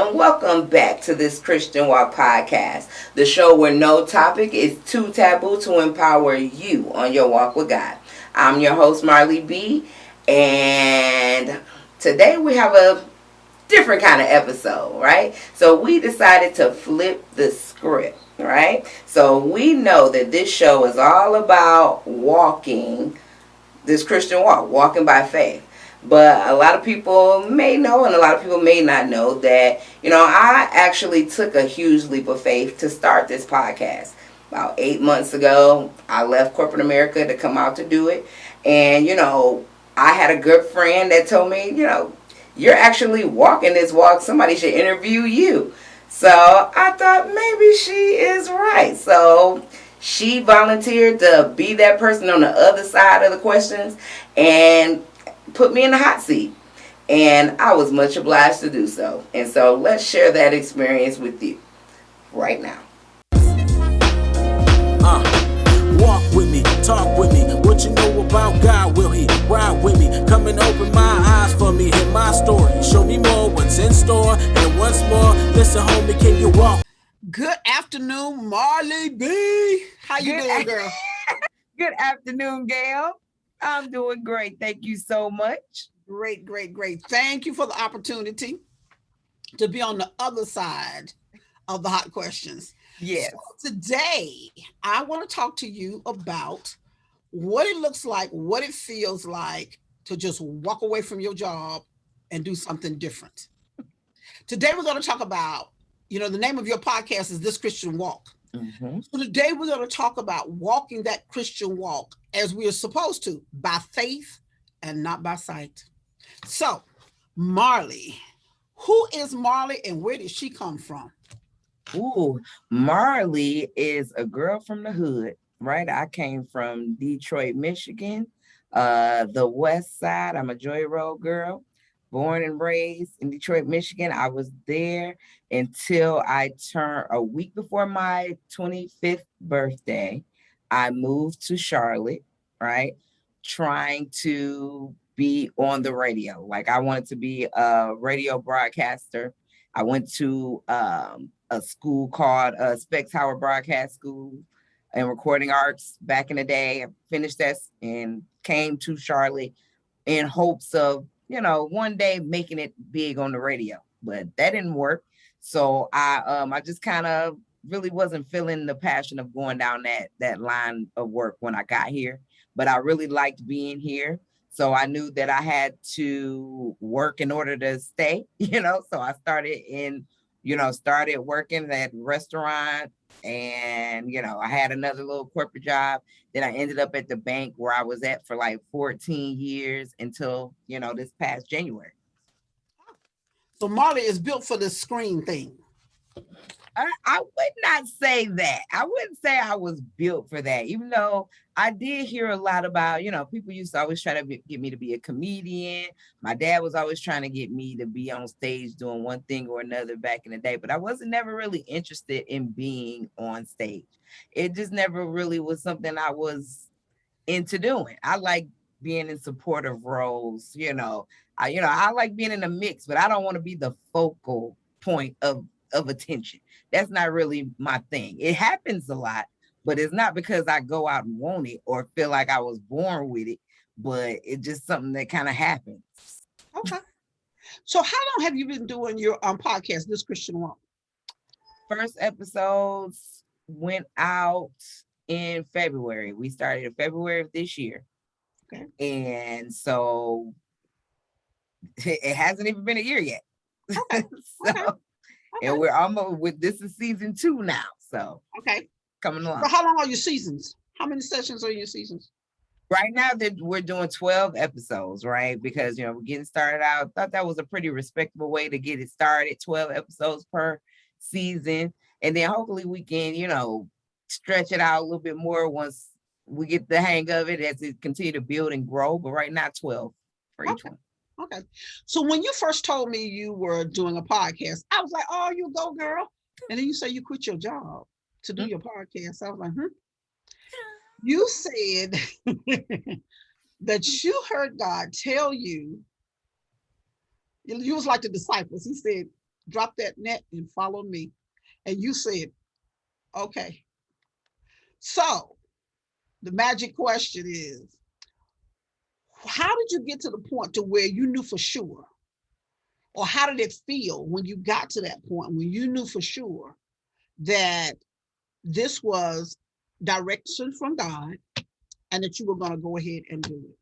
and welcome back to this Christian Walk podcast, the show where no topic is too taboo to empower you on your walk with God. I'm your host, Marley B, and today we have a different kind of episode, right? So we decided to flip the script, right? So we know that this show is all about walking this Christian walk, walking by faith. But a lot of people may know and a lot of people may not know that, I actually took a huge leap of faith to start this podcast. About 8 months ago, I left corporate America to come out to do it. And, I had a good friend that told me, you're actually walking this walk. Somebody should interview you. So I thought maybe she is right. So she volunteered to be that person on the other side of the questions and put me in the hot seat. And I was much obliged to do so. And so let's share that experience with you right now. Walk with me, talk with me. What you know about God, will he ride with me? Come and open my eyes for me, hear my story. Show me more what's in store. And once more, listen homie, can you walk? Good afternoon, Marley B. How you doing, girl? Good afternoon, Gail. I'm doing great. Thank you so much. Great. Thank you for the opportunity to be on the other side of the hot questions. Yes. So today, I want to talk to you about what it looks like, what it feels like to just walk away from your job and do something different. Today, we're going to talk about, the name of your podcast is This Christian Walk. Mm-hmm. So today, we're going to talk about walking that Christian walk as we are supposed to, by faith and not by sight. So, Marley, who is Marley and where did she come from? Ooh, Marley is a girl from the hood, right? I came from Detroit, Michigan, the west side. I'm a Joy Road girl, born and raised in Detroit, Michigan. I was there until I turned a week before my 25th birthday. I moved to Charlotte, right? Trying to be on the radio. Like I wanted to be a radio broadcaster. I went to a school called Specs Howard Broadcast School and Recording Arts back in the day. I finished that and came to Charlotte in hopes of, one day making it big on the radio. But that didn't work. So I just kind of really wasn't feeling the passion of going down that line of work when I got here. But I really liked being here. So I knew that I had to work in order to stay, so I started working at restaurant and, I had another little corporate job. Then I ended up at the bank where I was at for like 14 years until, this past January. So Marley is built for the screen thing. I would not say that. I wouldn't say I was built for that, even though I did hear a lot about, people used to always try to get me to be a comedian. My dad was always trying to get me to be on stage doing one thing or another back in the day, but I wasn't never really interested in being on stage. It just never really was something I was into doing. I like being in supportive roles, I like being in the mix, but I don't want to be the focal point of attention. That's not really my thing. It happens a lot, but it's not because I go out and want it or feel like I was born with it, but it's just something that kind of happens. Okay. So how long have you been doing your podcast, This Christian Walk? First episodes went out in February. We started in February of this year. Okay. And so it hasn't even been a year yet. Okay. Okay. And we're almost this is season 2 now. So coming along. So how long are your seasons? How many sessions are your seasons? Right now we're doing 12 episodes, right? Because we're getting started out. I thought that was a pretty respectable way to get it started. 12 episodes per season. And then hopefully we can, stretch it out a little bit more once we get the hang of it as it continue to build and grow. But right now 12 for each one. Okay. So when you first told me you were doing a podcast, I was like, oh, you go, girl. And then you say you quit your job to do your podcast. I was like, You said that you heard God tell you, you was like the disciples. He said, Drop that net and follow me. And you said, okay. So the magic question is, how did you get to the point to where you knew for sure? Or how did it feel when you got to that point when you knew for sure that this was direction from God and that you were going to go ahead and do it?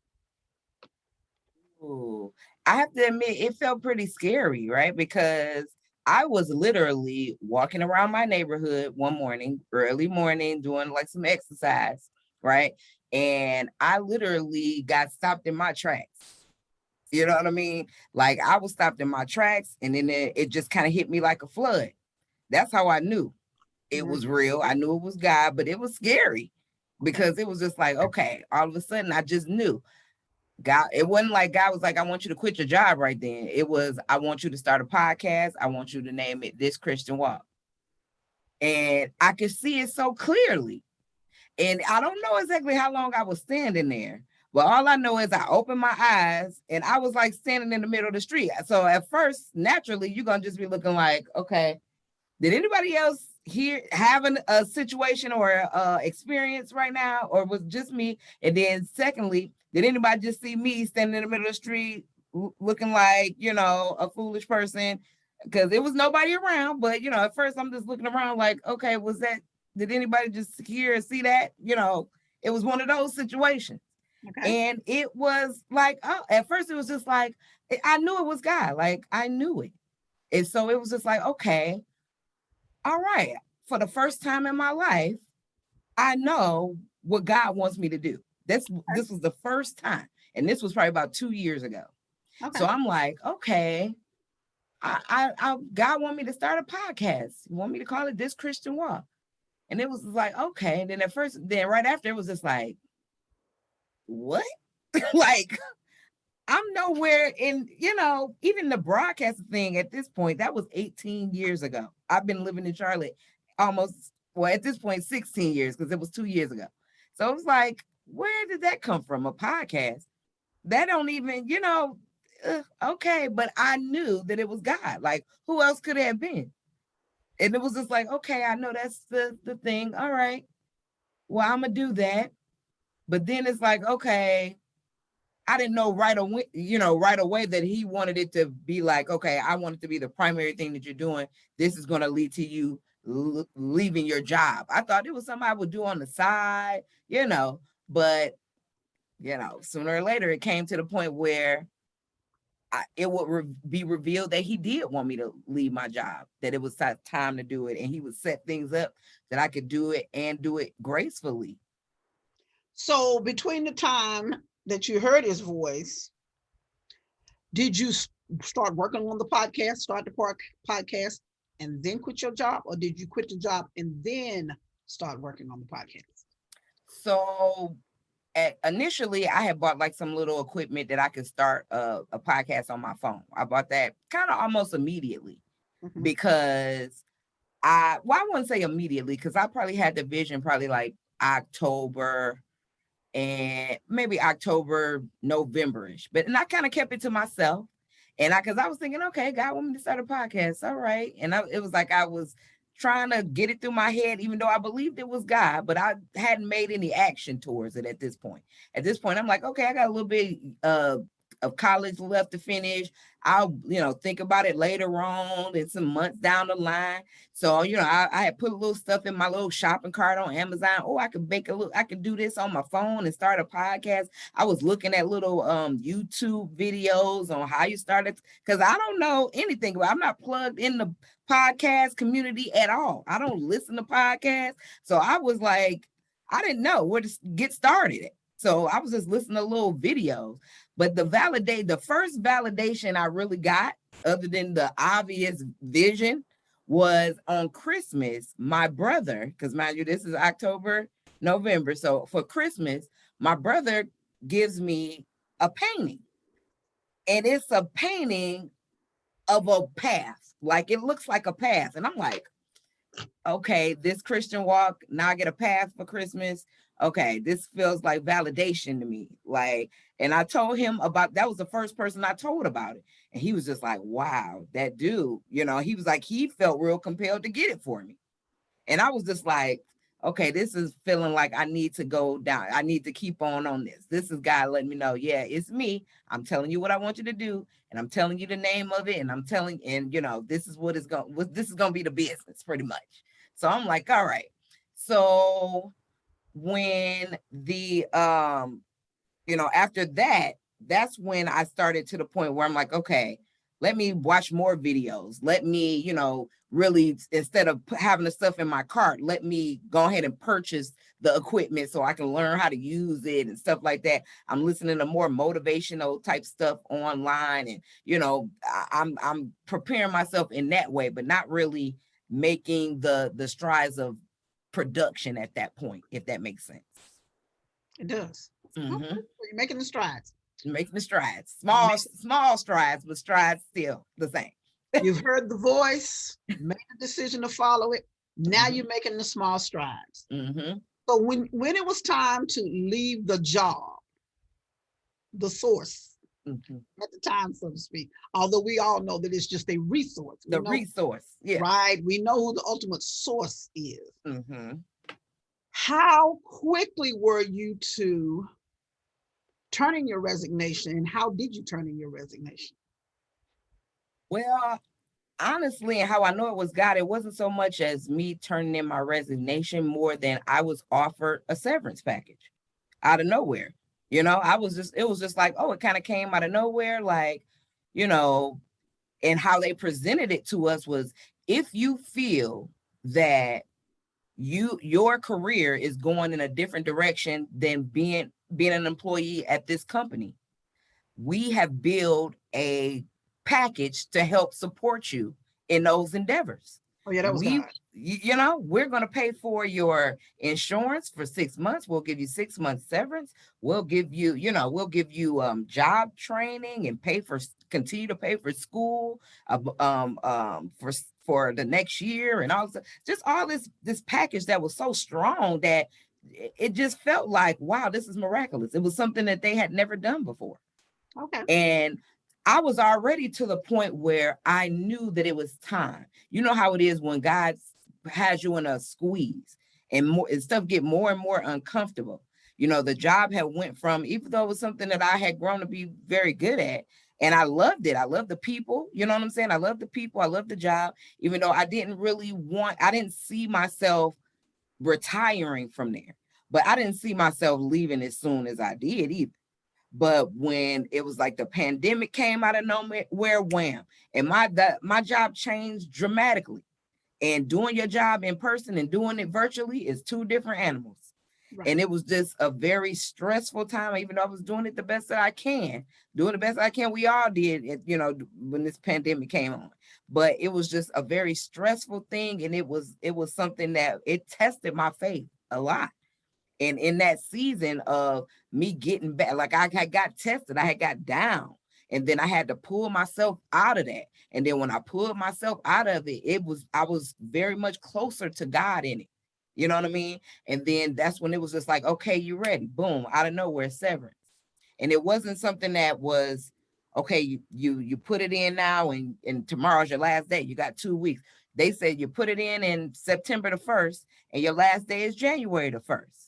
Ooh, I have to admit, it felt pretty scary, right? Because I was literally walking around my neighborhood one morning, early morning, doing like some exercise, right? And I literally got stopped in my tracks. You know what I mean? Like I was stopped in my tracks, and then it just kind of hit me like a flood. That's how I knew it Mhm. was real. I knew it was God, but it was scary Okay. because it was just like, okay, all of a sudden I just knew. God, it wasn't like God was like, I want you to quit your job right then. It was, I want you to start a podcast. I want you to name it This Christian Walk. And I could see it so clearly. And I don't know exactly how long I was standing there, but all I know is I opened my eyes and I was like standing in the middle of the street. So at first, naturally, you're going to just be looking like, okay, did anybody else here having a situation or experience right now, or was it just me? And then secondly, did anybody just see me standing in the middle of the street looking like, a foolish person? Because there was nobody around, but at first I'm just looking around like, okay, did anybody just hear or see that? It was one of those situations. Okay. And it was like, oh, at first it was just like, I knew it was God. Like I knew it. And so it was just like, okay, all right, for the first time in my life, I know what God wants me to do. This was the first time, and this was probably about 2 years ago. Okay. So I'm like, okay, God want me to start a podcast. He want me to call it This Christian Walk, and it was like, okay. And then right after, it was just like, what? Like I'm nowhere in, even the broadcast thing at this point, that was 18 years ago. I've been living in Charlotte almost, well, at this point, 16 years because it was 2 years ago. So it was like, where did that come from? A podcast? That don't even, okay. But I knew that it was God. Like, who else could it have been? And it was just like, okay, I know that's the thing. All right. Well, I'm going to do that. But then it's like, okay, I didn't know right away that he wanted it to be like, okay, I want it to be the primary thing that you're doing. This is going to lead to you leaving your job. I thought it was something I would do on the side, but sooner or later it came to the point where it would be revealed that he did want me to leave my job, that it was time to do it. And he would set things up that I could do it and do it gracefully. So between the time that you heard his voice, did you start working on the podcast, start the podcast, and then quit your job? Or did you quit the job and then start working on the podcast? So initially I had bought like some little equipment that I could start a podcast on my phone. I bought that kind of almost immediately Mhm. because I wouldn't say immediately because I probably had the vision probably like October and maybe October, November-ish. And I kind of kept it to myself. And because I was thinking, okay, God want me to start a podcast. All right. And it was like I was trying to get it through my head, even though I believed it was God, but I hadn't made any action towards it at this point. At this point, I'm like, okay, I got a little bit of college left to finish. I'll, think about it later on and some months down the line. So, I had put a little stuff in my little shopping cart on Amazon. Oh, I could do this on my phone and start a podcast. I was looking at little YouTube videos on how you started because I don't know anything about, I'm not plugged in the podcast community at all. I don't listen to podcasts. So I was like, I didn't know where to get started. So I was just listening to little videos. But the first validation I really got, other than the obvious vision, was on Christmas. My brother, because mind you, this is October, November. So for Christmas, my brother gives me a painting. And it's a painting of a path. Like it looks like a path. And I'm like, okay, this Christian walk, now I get a path for Christmas. okay, this feels like validation to me. Like, and I told him about that was the first person I told about it. And he was just like, wow, that dude, he was like, he felt real compelled to get it for me. And I was just like, okay, this is feeling like I need to go down. I need to keep on this. This is God letting me know, yeah, it's me. I'm telling you what I want you to do, and I'm telling you the name of it, and I'm telling, and this is this is gonna be the business pretty much. So I'm like, all right. So when the after that, that's when I started to the point where I'm like, okay, let me watch more videos. Let me, really, instead of having the stuff in my cart, let me go ahead and purchase the equipment so I can learn how to use it and stuff like that. I'm listening to more motivational type stuff online, and I'm preparing myself in that way, but not really making the strides of production at that point, if that makes sense. It does. Okay, Mm-hmm. so you're making the strides. Making the strides, You small make, small strides, but strides still the same. you've heard the voice, made the decision to follow it. Now Mm-hmm. you're making the small strides. Mm-hmm. So when it was time to leave the job, the source Mm-hmm. at the time, so to speak, although we all know that it's just a resource. We The know, resource, yeah. right? We know who the ultimate source is. Mm-hmm. How quickly were you to turn in your resignation, and how did you turn in your resignation? Well, honestly, and how I know it was God, it wasn't so much as me turning in my resignation, more than I was offered a severance package out of nowhere. It was just like, oh, it kind of came out of nowhere, like, you know, and how they presented it to us was, if you feel that your career is going in a different direction than being an employee at this company, we have built a package to help support you in those endeavors. Oh yeah, that was We, God. we're going to pay for your insurance for 6 months. We'll give you 6 months severance. We'll give you job training and continue to pay for school, for the next year, and also just all this package that was so strong that it just felt like, wow, this is miraculous. It was something that they had never done before. Okay. And I was already to the point where I knew that it was time. You know how it is when God has you in a squeeze, and stuff get more and more uncomfortable. The job had went from, even though it was something that I had grown to be very good at, and I loved it. I love the people. You know what I'm saying? I love the people. I love the job, even though I didn't see myself retiring from there. But I didn't see myself leaving as soon as I did either. But when it was like the pandemic came out of nowhere, wham, and my job changed dramatically. And doing your job in person and doing it virtually is two different animals. Right. And it was just a very stressful time, even though I was doing it the best that I can, doing the best I can. We all did it, when this pandemic came on. But it was just a very stressful thing, and it was something that it tested my faith a lot. And in that season of me getting back, like I had got tested, I had got down, and then I had to pull myself out of that. And then when I pulled myself out of it, I was very much closer to God in it. You know what I mean? And then that's when it was just like, okay, you ready? Boom, out of nowhere, severance. And it wasn't something that was, okay, you put it in now, and tomorrow's your last day. You got 2 weeks. They said you put it in September the 1st, and your last day is January the 1st.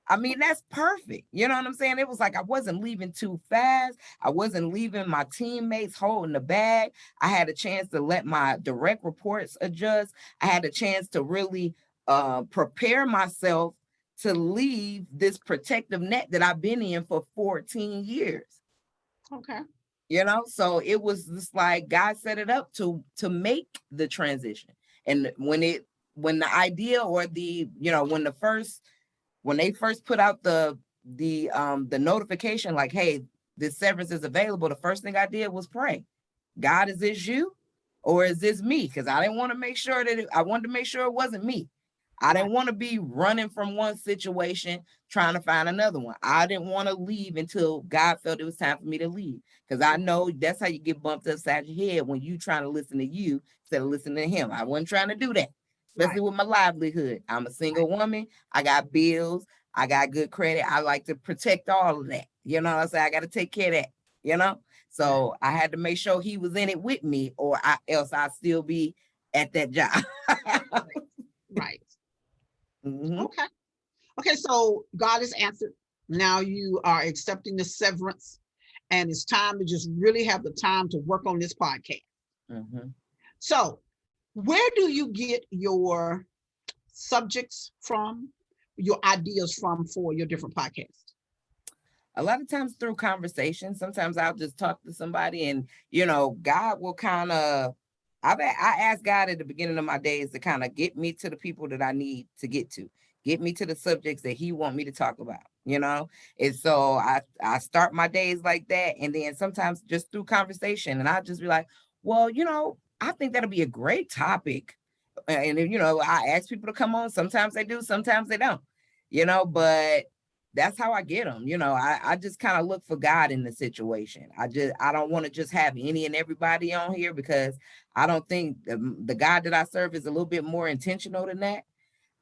I mean, that's perfect. You know what I'm saying? It was like I wasn't leaving too fast. I wasn't leaving my teammates holding the bag. I had a chance to let my direct reports adjust. I had a chance to really prepare myself to leave this protective net that I've been in for 14 years. Okay. So it was just like God set it up to make the transition. And when the idea, or when they first put out the notification, like, hey, this severance is available, the first thing I did was pray. God, is this you or is this me? Because I didn't want to make sure I wanted to make sure it wasn't me. I didn't want to be running from one situation trying to find another one. I didn't want to leave until God felt it was time for me to leave. Because I know that's how you get bumped upside your head, when you trying to listen to you instead of listening to him. I wasn't trying to do that, especially with my livelihood. I'm a single woman. I got bills. I got good credit. I like to protect all of that. You know what I'm saying? I got to take care of that, you know? Right. So I had to make sure he was in it with me, or else I'd still be at that job. Right. Hmm. Okay. Okay. So God has answered. Now you are accepting the severance, and it's time to just really have the time to work on this podcast. Hmm. So, where do you get your subjects from, your ideas from for your different podcasts? A lot of times through conversation. Sometimes I'll just talk to somebody, and God will kind of. I ask God at the beginning of my days to kind of get me to the people that I need to get me to the subjects that He want me to talk about. And so I start my days like that, and then sometimes just through conversation, and I just be like, well, I think that'll be a great topic, and I ask people to come on. Sometimes they do, sometimes they don't. But that's how I get them. I just kind of look for God in the situation. I don't want to just have any and everybody on here, because I don't think the God that I serve is a little bit more intentional than that.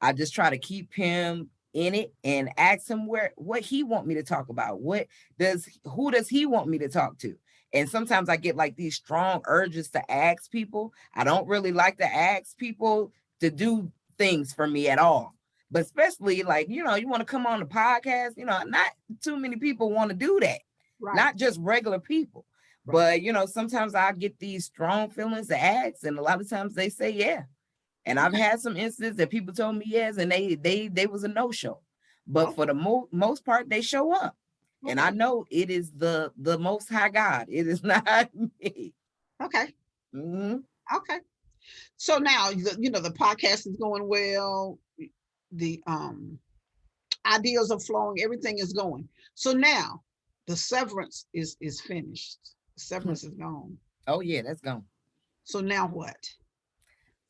I just try to keep him in it and ask him what he want me to talk about. Who does he want me to talk to? And sometimes I get like these strong urges to ask people. I don't really like to ask people to do things for me at all. But especially like, you want to come on the podcast, not too many people want to do that. Right. Not just regular people. Right. But sometimes I get these strong feelings to ask, and a lot of times they say yeah. And I've Okay. had some instances that people told me yes, and they was a no-show. But for Okay. the most part, they show up. And I Okay. know it is the most high God. It is not me. Okay. Hmm. Okay. So now the podcast is going well. The ideas are flowing. Everything is going. So now the severance is finished. The severance is gone. Oh yeah, that's gone. So now what?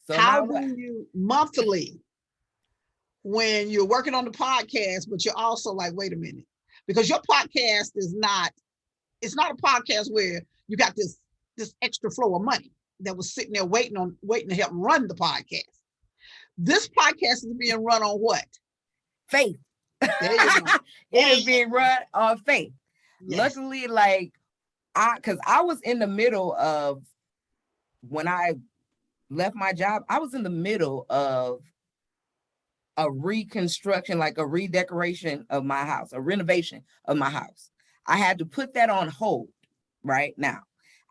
So How now what? do you monthly, when you're working on the podcast, but you're also like, wait a minute, because your podcast is not, it's not a podcast where you got this extra flow of money that was sitting there waiting to help run the podcast. This podcast is being run on what? Faith. There you go. It There is you being go. run on faith. Yes. Luckily, like because I was in the middle of, when I left my job, I was in the middle of a reconstruction, like a redecoration of my house, a renovation of my house. I had to put that on hold right now.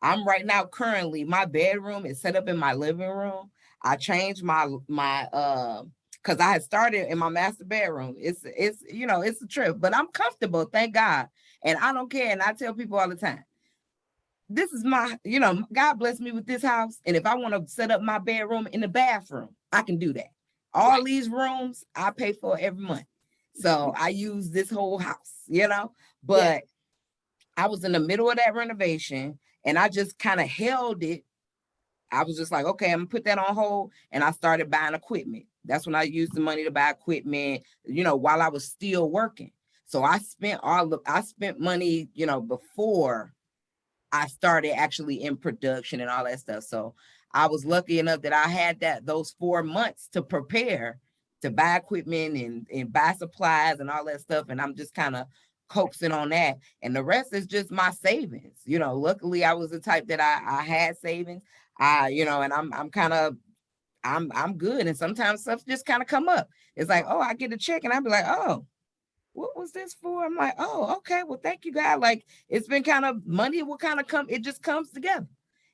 I'm right now currently, my bedroom is set up in my living room. I changed my because I had started in my master bedroom. It's a trip, but I'm comfortable, thank God. And I don't care. And I tell people all the time, this is God bless me with this house. And if I want to set up my bedroom in the bathroom, I can do that. All Right. these rooms I pay for every month. So I use this whole house. Yes. But I was in the middle of that renovation, and I just kind of held it. I was just like, okay, I'm gonna put that on hold. And I started buying equipment. That's when I used the money to buy equipment, while I was still working. So I spent money, before I started actually in production and all that stuff. So I was lucky enough that I had those 4 months to prepare to buy equipment and buy supplies and all that stuff. And I'm just kind of coaxing on that. And the rest is just my savings. Luckily I was the type that I had savings. And I'm kind of I'm good. And sometimes stuff just kind of come up. It's like, oh, I get a check and I'll be like, oh, what was this for? I'm like, oh, okay. Well, thank you, God. Like, it's been kind of, money will kind of come, it just comes together.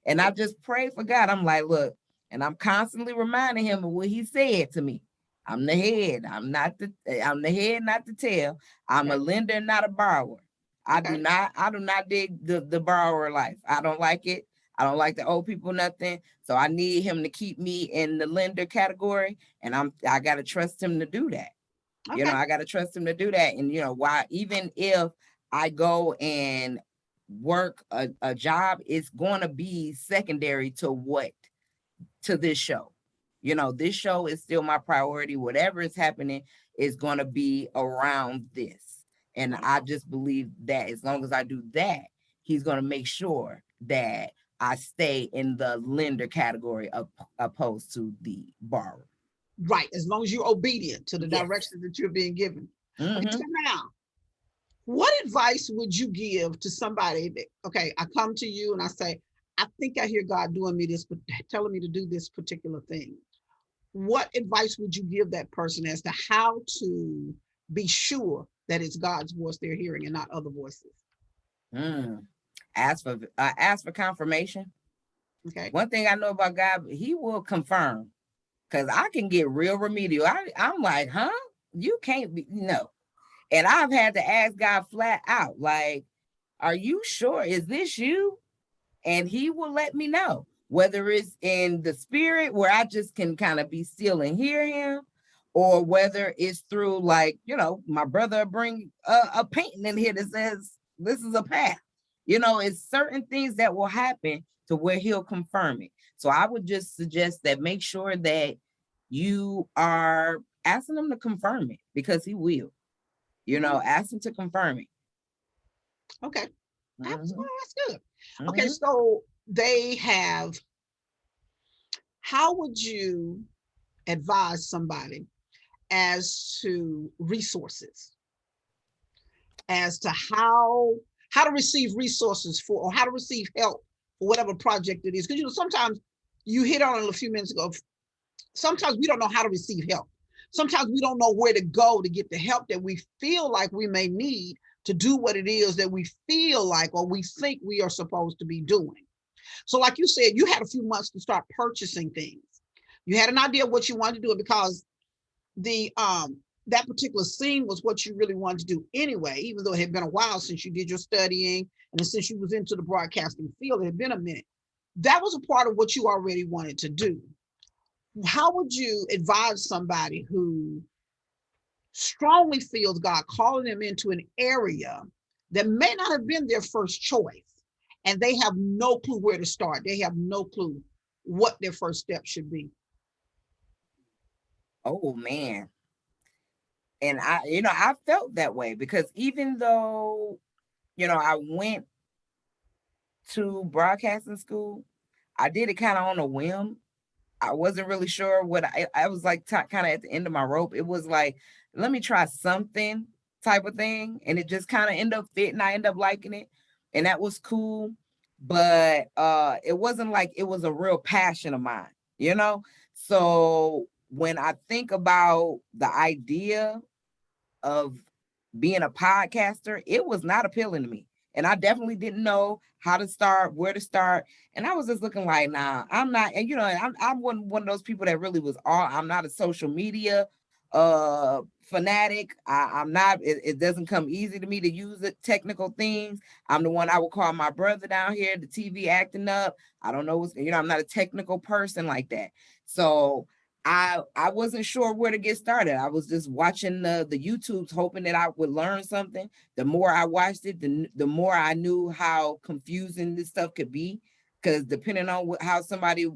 And I Right. just pray for God. I'm like, look, and I'm constantly reminding him of what he said to me. I'm the head. I'm the head, not the tail. I'm a Okay. lender, not a borrower. Okay. I do not dig the borrower life. I don't like it. I don't like the old people, nothing. So I need him to keep me in the lender category. And I gotta trust him to do that. Okay. I got to trust him to do that. And, why, even if I go and work a job, it's going to be secondary to this show. This show is still my priority. Whatever is happening is going to be around this. And Right. I just believe that as long as I do that, he's going to make sure that I stay in the lender category opposed to the borrower. Right. As long as you're obedient to the Yes. directions that you're being given. Okay, Mm-hmm. so now, what advice would you give to somebody that, okay, I come to you and I say, I think I hear God doing me this, but telling me to do this particular thing. What advice would you give that person as to how to be sure that it's God's voice they're hearing and not other voices? Mm. Ask for confirmation. Okay. One thing I know about God, He will confirm. Cause I can get real remedial. I'm like, huh? You can't be no. And I've had to ask God flat out, like, are you sure? Is this you? And He will let me know whether it's in the spirit where I just can kind of be still and hear Him, or whether it's through, like, my brother bring a painting in here that says this is a path. It's certain things that will happen to where He'll confirm it. So I would just suggest that make sure that you are asking Him to confirm it, because He will. Mhm. Ask Him to confirm it. Okay. Mm-hmm, That's good. Okay, mm-hmm. so they have, how would you advise somebody as to resources, as to how to receive resources for, or how to receive help for whatever project it is? Because sometimes you hit on it a few minutes ago. Sometimes we don't know how to receive help. Sometimes we don't know where to go to get the help that we feel like we may need to do what it is that we feel like or we think we are supposed to be doing. So, like you said, you had a few months to start purchasing things. You had an idea of what you wanted to do because the that particular scene was what you really wanted to do anyway, even though it had been a while since you did your studying and since you was into the broadcasting field, it had been a minute. That was a part of what you already wanted to do. How would you advise somebody who strongly feels God calling them into an area that may not have been their first choice, and they have no clue where to start? They have no clue what their first step should be. Oh man. And I felt that way, because even though, I went to broadcasting school, I did it kind of on a whim. I wasn't really sure what I was like, kind of at the end of my rope. It was like, let me try something type of thing. And it just kind of ended up fitting. I ended up liking it. And that was cool. But it wasn't like it was a real passion of mine, you know? So when I think about the idea of being a podcaster, it was not appealing to me. And I definitely didn't know how to start, where to start. And I was just looking like, nah, I'm not. And I'm one of those people that really was all. I'm not a social media fanatic. I'm not. It doesn't come easy to me to use the technical things. I'm the one I would call my brother down here, the TV acting up. I don't know what's. I'm not a technical person like that. So I wasn't sure where to get started. I was just watching the YouTubes, hoping that I would learn something. The more I watched it, the more I knew how confusing this stuff could be. Because depending on how somebody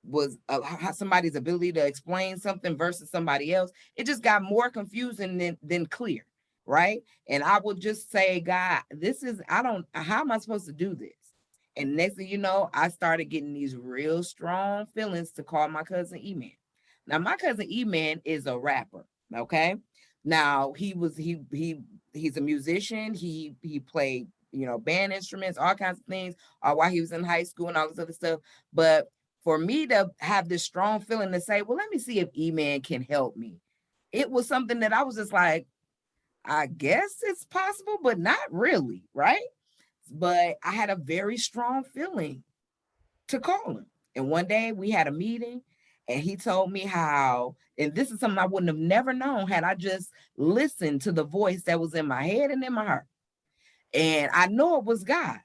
was, how somebody's ability to explain something versus somebody else, it just got more confusing than clear, right? And I would just say, God, this is, I don't, how am I supposed to do this? And next thing you know, I started getting these real strong feelings to call my cousin E-Man. Now, my cousin E-Man is a rapper, okay? Now, he's a musician. He played, band instruments, all kinds of things, while he was in high school and all this other stuff. But for me to have this strong feeling to say, well, let me see if E-Man can help me, it was something that I was just like, I guess it's possible, but not really, right? But I had a very strong feeling to call him. And one day we had a meeting, and he told me how, and this is something I wouldn't have never known had I just listened to the voice that was in my head and in my heart. And I know it was God.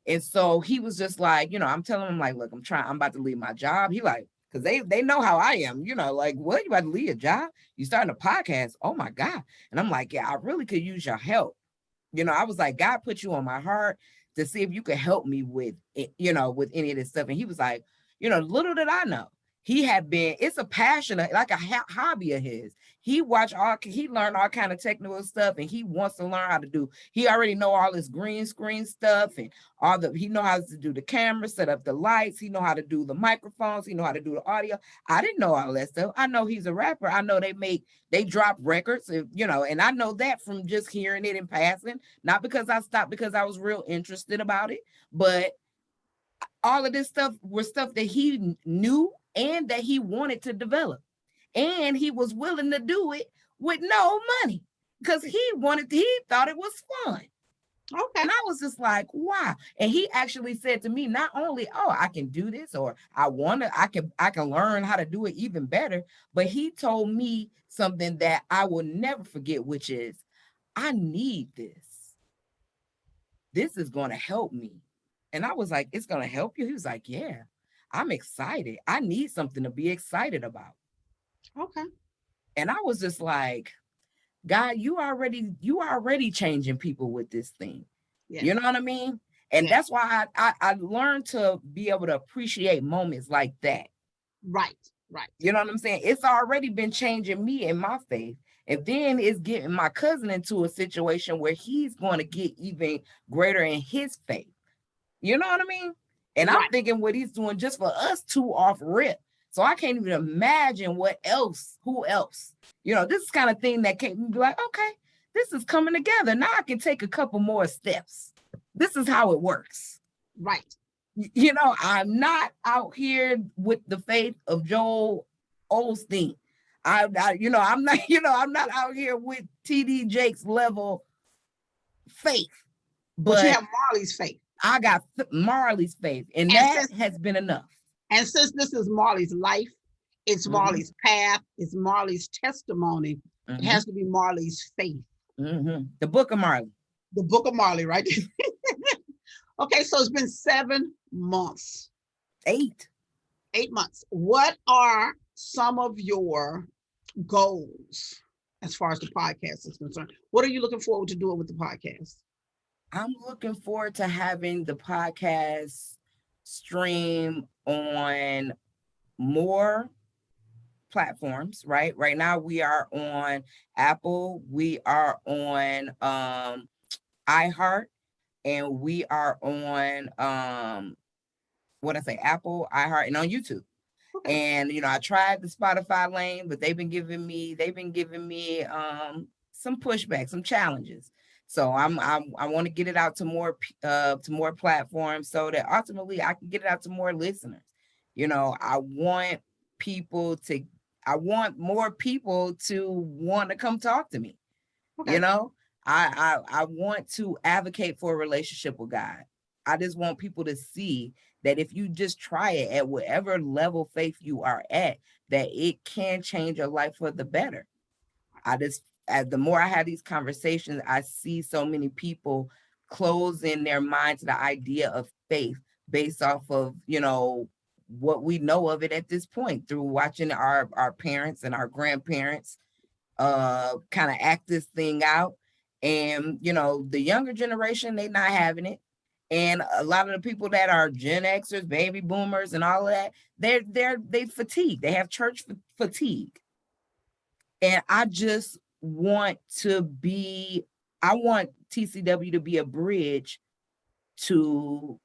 And so he was just like, I'm telling him, like, look, I'm about to leave my job. He like, because they know how I am, like, what, you about to leave a job? You starting a podcast? Oh my God. And I'm like, yeah, I really could use your help. I was like, God put you on my heart to see if you could help me with it, with any of this stuff. And he was like, little did I know. he had been, it's a passion, like a hobby of his. He learned all kind of technical stuff, and he wants to learn how to do, he already know all this green screen stuff, and he know how to do the camera, set up the lights, he know how to do the microphones, he know how to do the audio. I didn't know all that stuff. I know he's a rapper. I know they drop records, and I know that from just hearing it in passing, not because I stopped, because I was real interested about it, but all of this stuff was stuff that he knew and that he wanted to develop. And he was willing to do it with no money because he thought it was fun. Okay. And I was just like, wow. And he actually said to me, not only, oh, I can do this, or I can learn how to do it even better, but he told me something that I will never forget, which is, I need this. This is going to help me. And I was like, it's going to help you? He was like, yeah, I'm excited. I need something to be excited about. Okay. And I was just like, God, you already changing people with this thing. Yes. You know what I mean? And yes. That's why I learned to be able to appreciate moments like that. Right. You know what I'm saying? It's already been changing me in my faith. And then it's getting my cousin into a situation where he's going to get even greater in his faith. You know what I mean? And I'm thinking what he's doing just for us two off rip. So I can't even imagine who else. This is kind of thing that can be like, okay, this is coming together. Now I can take a couple more steps. This is how it works. Right. I'm not out here with the faith of Joel Osteen. I'm not out here with TD Jakes level faith. But you have Marley's faith. I got Marley's faith, and that has been enough. And since this is Marley's life, it's Marley's path, it's Marley's testimony, it has to be Marley's faith. The book of Marley. The book of Marley, right? Okay, so it's been 7 months. 8 months. What are some of your goals as far as the podcast is concerned? What are you looking forward to doing with the podcast? I'm looking forward to having the podcast stream on more platforms, right? Right now we are on Apple, we are on iHeart, and we are on Apple, iHeart, and on YouTube. Okay. And I tried the Spotify lane, but they've been giving me some pushback, some challenges. So I want to get it out to more platforms so that ultimately I can get it out to more listeners. I want more people to want to come talk to me. Okay. I want to advocate for a relationship with God. I just want people to see that if you just try it at whatever level faith you are at, that it can change your life for the better. As the more I have these conversations, I see so many people closing their mind to the idea of faith based off of, what we know of it at this point through watching our parents and our grandparents kind of act this thing out. And, the younger generation, they not having it. And a lot of the people that are Gen Xers, baby boomers, and all of that, they fatigue. They have church fatigue. And I just want TCW to be a bridge to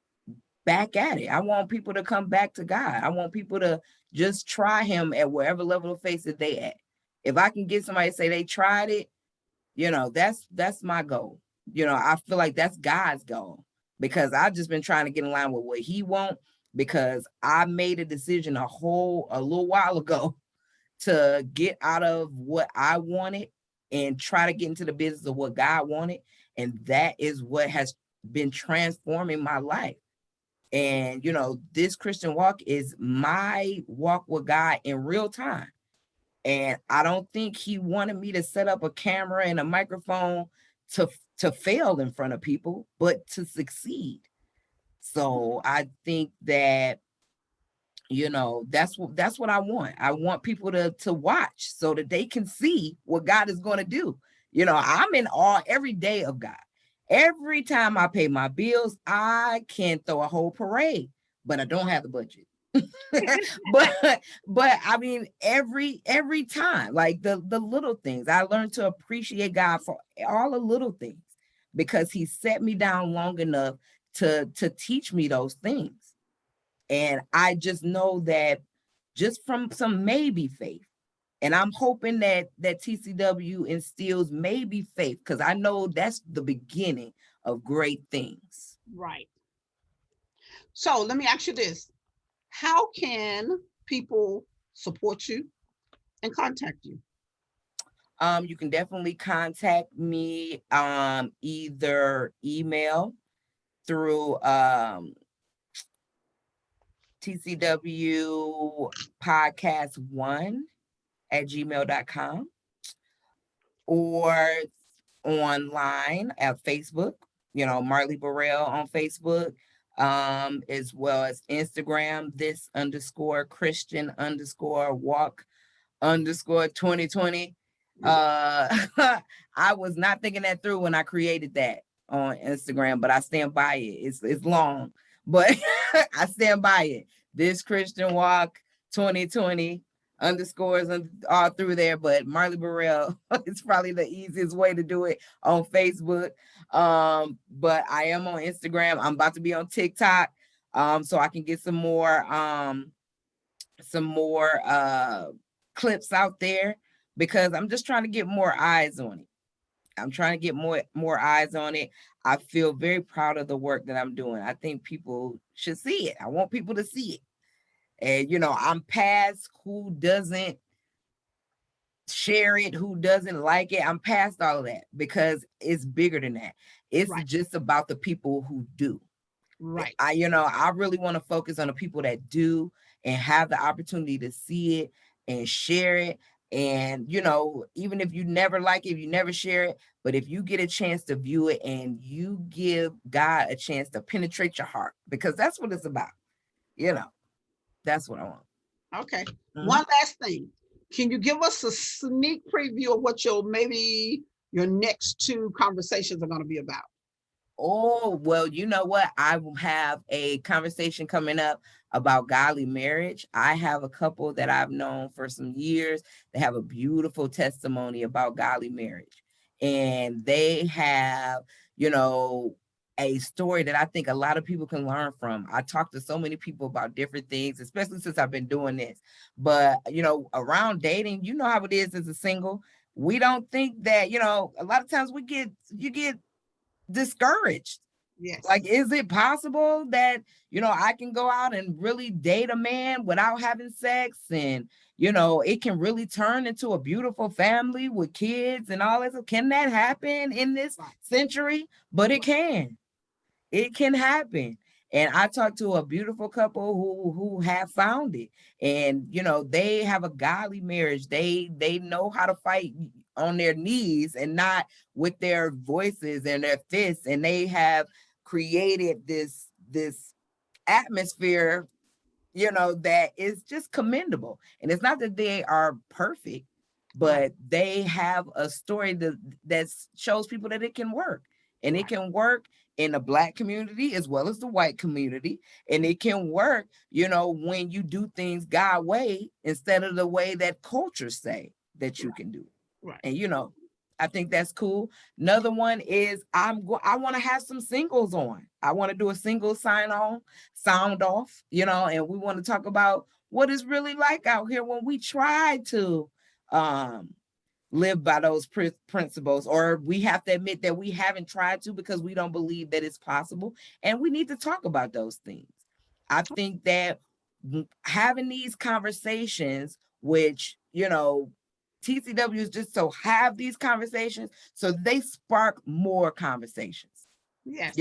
back at it. I want people to come back to God. I want people to just try him at wherever level of faith that they at. If I can get somebody to say they tried it, that's my goal. I feel like that's God's goal, because I've just been trying to get in line with what he wants, because I made a decision a little while ago to get out of what I wanted and try to get into the business of what God wanted. And that is what has been transforming my life. And, this Christian walk is my walk with God in real time. And I don't think he wanted me to set up a camera and a microphone to fail in front of people, but to succeed. So I think that, that's what I want. I want people to watch so that they can see what God is going to do. I'm in awe every day of God. Every time I pay my bills, I can throw a whole parade, but I don't have the budget. but I mean, every time, like the little things, I learned to appreciate God for all the little things because He set me down long enough to teach me those things. And I just know that just from some maybe faith. And I'm hoping that TCW instills maybe faith, because I know that's the beginning of great things. Right. So let me ask you this. How can people support you and contact you? You can definitely contact me either email through TCW podcast1 at gmail.com, or online at Facebook, Marley Burrell on Facebook, as well as Instagram, this underscore Christian underscore walk underscore 2020. I was not thinking that through when I created that on Instagram, but I stand by it. It's long, but I stand by it. This Christian walk 2020 underscores and all through there, but Marley Burrell is probably the easiest way to do it on Facebook. But I am on Instagram. I'm about to be on TikTok, so I can get some more clips out there, because I'm just trying to get more eyes on it. I'm trying to get more eyes on it. I feel very proud of the work that I'm doing. I think people should see it. I want people to see it. And I'm past who doesn't share it, who doesn't like it. I'm past all of that, because it's bigger than that. It's Right. just about the people who do. Right. I really want to focus on the people that do and have the opportunity to see it and share it. And, even if you never like it, if you never share it, but if you get a chance to view it and you give God a chance to penetrate your heart, because that's what it's about, that's what I want. Okay. Mhm. One last thing. Can you give us a sneak preview of what your next two conversations are going to be about? Oh, well, you know what? I will have a conversation coming up about godly marriage. I have a couple that I've known for some years. They have a beautiful testimony about godly marriage. And they have, a story that I think a lot of people can learn from. I talk to so many people about different things, especially since I've been doing this. But, around dating, you know how it is as a single. We don't think that, a lot of times you get discouraged. Yes. Like, is it possible that, I can go out and really date a man without having sex, and, it can really turn into a beautiful family with kids and all that? Can that happen in this century? But it can. It can happen. And I talked to a beautiful couple who have found it. And they have a godly marriage. They know how to fight on their knees and not with their voices and their fists. And they have created this atmosphere, that is just commendable. And it's not that they are perfect, but they have a story that shows people that it can work. And it can work in the Black community as well as the white community. And it can work, when you do things God way instead of the way that cultures say that you can do. Right. And I think that's cool. Another one is I want to have some singles on. I want to do a single sound off, and we want to talk about what it's really like out here when we try to live by those principles, or we have to admit that we haven't tried to because we don't believe that it's possible. And we need to talk about those things. I think that having these conversations, which, TCWs just so have these conversations, so they spark more conversations. Yes.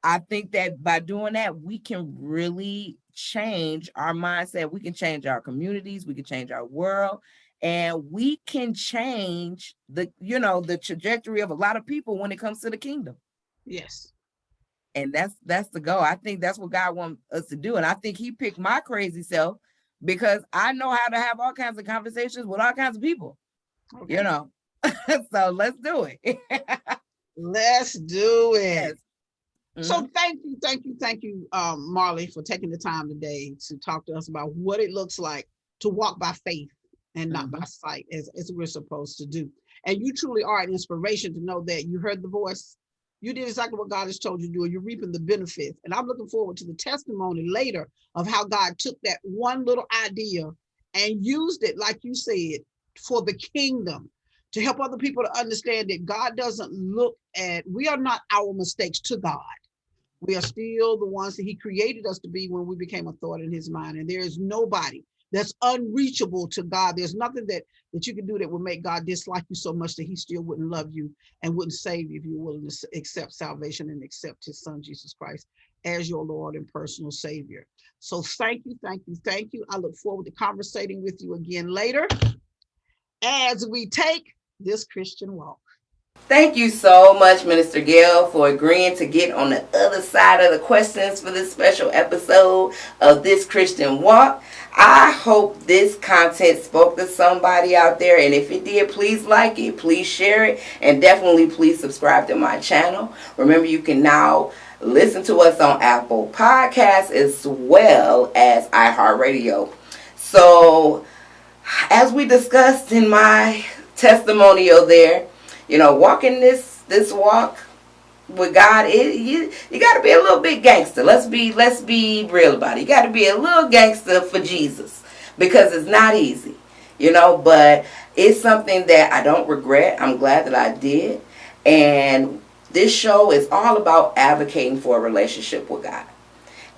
I think that by doing that, we can really change our mindset. We can change our communities. We can change our world. And we can change the trajectory of a lot of people when it comes to the kingdom. Yes. And that's the goal. I think that's what God wants us to do. And I think He picked my crazy self because I know how to have all kinds of conversations with all kinds of people. Okay. So let's do it. Let's do it. Yes. So Mhm. thank you, Marley, for taking the time today to talk to us about what it looks like to walk by faith and not by Mhm. sight, as we're supposed to do. And you truly are an inspiration to know that you heard the voice. You did exactly what God has told you to do, and you're reaping the benefits. And I'm looking forward to the testimony later of how God took that one little idea and used it, like you said, for the kingdom to help other people to understand that God doesn't look at, we are not our mistakes to God. We are still the ones that he created us to be when we became a thought in his mind. And there is nobody that's unreachable to God. There's nothing that you can do that would make God dislike you so much that he still wouldn't love you and wouldn't save you if you're willing to accept salvation and accept his son, Jesus Christ, as your Lord and personal Savior. So thank you, thank you, thank you. I look forward to conversating with you again later as we take this Christian walk. Thank you so much, Minister Gail, for agreeing to get on the other side of the questions for this special episode of This Christian Walk. I hope this content spoke to somebody out there, and if it did, please like it, please share it, and definitely please subscribe to my channel. Remember, you can now listen to us on Apple Podcasts as well as iHeartRadio. So, as we discussed in my testimonial there, walking this walk with God, you got to be a little bit gangster. Let's be real about it. You got to be a little gangster for Jesus, because it's not easy, But it's something that I don't regret. I'm glad that I did, and this show is all about advocating for a relationship with God.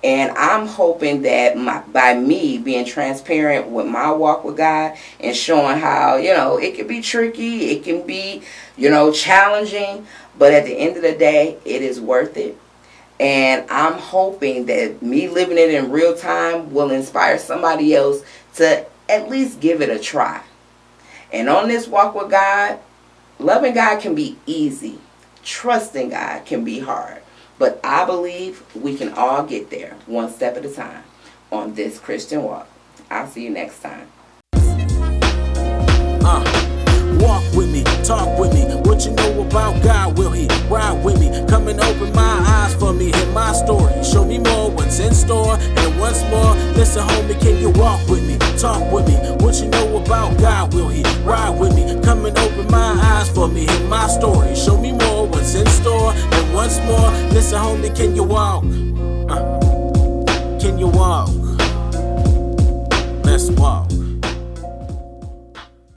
And I'm hoping that by me being transparent with my walk with God and showing how, it can be tricky, it can be, challenging, but at the end of the day, it is worth it. And I'm hoping that me living it in real time will inspire somebody else to at least give it a try. And on this walk with God, loving God can be easy. Trusting God can be hard. But I believe we can all get there one step at a time on this Christian walk. I'll see you next time. Walk with me, talk with me. What you know about God? Will he ride with me? Come and open my eyes for me, hear my story. Show me more what's in store. And once more, listen, homie, can you walk with me? Talk with me. What you know about God? Will he ride with me? Come and open my eyes for me, hear my story. Show me more what's in store. And once more, listen, homie, can you walk? Can you walk? Let's walk.